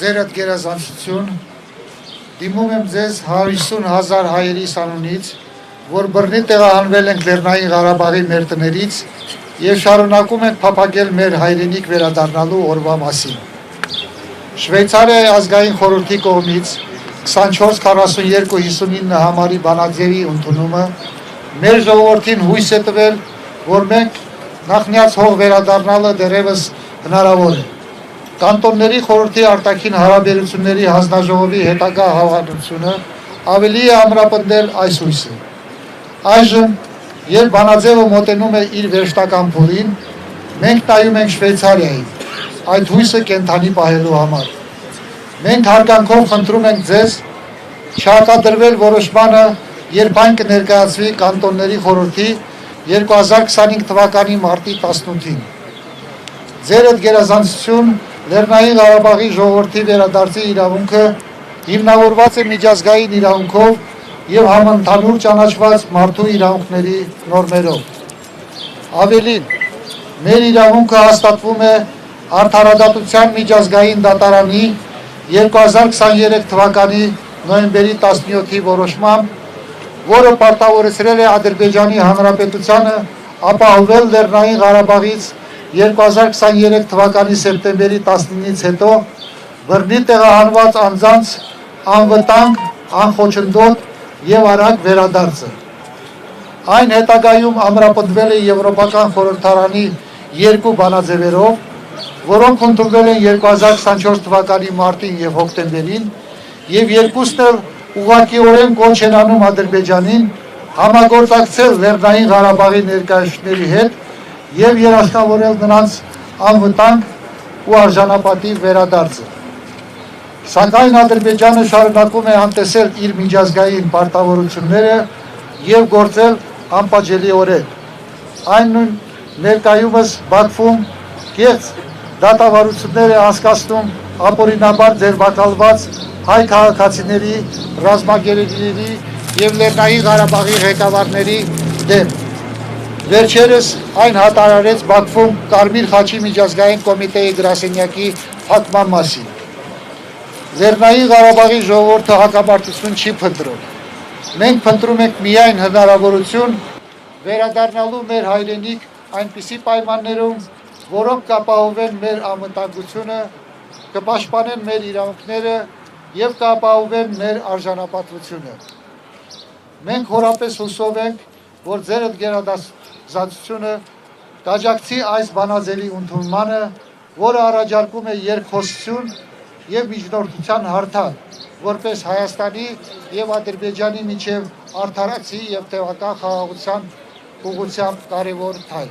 Ձերդ գերազանցություն, դիմում եմ ձեզ 150,000 հայերի անունից, որ բռնի տեղահանվել ենք Լեռնային Ղարաբաղի մեր տներից եւ շարունակում ենք փափագել մեր հայրենիք վերադառնալու օրվա մասին։ Շվեյցարիայի ազգային խորհրդի կողմից 244259 համարի բանաձևի ընդունումը մեր ժողովրդին հույս է տվել, որ մենք նախնյաց հող վերադառնալը դեռևս հնարավոր է։ Կանտոնների խորհրդի արտաքին հարաբերությունների հանձնաժողովի հետագա հավանությունը ավելի է ամրապնդել այս հույսը։ Այժմ, երբ բանաձևը մոտենում է իր վերջնական փուլին, մենք նայում ենք Շվեյցարիային, այդ հույսը կենդանի պահելու համար։ Մենք հարգանքով խնդրում ենք ձեզ չհակադրվել որոշմանը, երբ այն կներկայացվի կանտոնների խորհրդի 2025 թվականի մարտի 18-ին։ Ձերդ գերազանցություն Լեռնային Ղարաբաղի ժողովրդի վերադարձի իրավունքը հիմնավորված է միջազգային իրավունքով եւ համընդհանուր ճանաչված մարդու իրավունքների նորմերով։ Ավելին, մեր իրավունքը հաստատվում է Արդարադատության միջազգային դատարանի 2023 թվականի նոյեմբերի 17-ի որոշմամբ, որը պարտավորեցրել է Ադրբեջանի Հանրապետությանը ապահովել Լեռնային Ղարաբաղից 2023 թվականի սեպտեմբերի 19-ից հետո բռնի տեղահանված անձանց անվտանգ, անխոչնդոտ եւ արագ վերադարձը։ Այն հետագայում ամրապնդվել է Եվրոպական խորհրդարանի երկու բանաձևերով, որոնք ընդունվել են 2024 թվականի մարտին եւ հոկտեմբերին, եւ երկուսն էլ ուղղակիորեն կոչ են անում Ադրբեջանին համագործակցել Լեռնային Ղարաբաղի ներկայացուցիչների հետ եւ երաշխավորել նրանց անվտանգ ու արժանապատիվ վերադարձը։ Սակայն Ադրբեջանը շարունակում է անտեսել իր միջազգային պարտավորությունները եւ գործել անպատժելիորեն։ Այն նույն ներկայումս Բաքվում կեղծ դատավարություններ է անցկացնում ապօրինաբար ձերբակալված հայ քաղաքացիների, ռազմագերիների եւ Լեռնային Ղարաբաղի ղեկավարների դեմ։ Վերջերս այն հատարարեց Բաքվում Կարմիր խաչի միջազգային կոմիտեի գրասենյակի փակման մասին։ Լեռնային Ղարաբաղի ժողովուրդը հակամարտություն չի փնտրում։ Մենք փնտրում ենք միայն հնարավորություն վերադառնալու մեր հայրենիք այնպիսի պայմաններում, որոնք կապահովեն մեր անվտանգությունը, կպաշտպանեն մեր իրավունքները եւ կապահովեն մեր արժանապատվությունը։ Մենք հորապես հուսով ենք, որ ձերդ գերազանցությունը կաջակցի այս բանաձևի ընդունմանը, որը առաջարկում է երկխոսություն եւ միջնորդության հարթակ, որպես Հայաստանի եւ Ադրբեջանի միջև արդարացի եւ տևական խաղաղության ուղղությամբ կարևոր քայլ։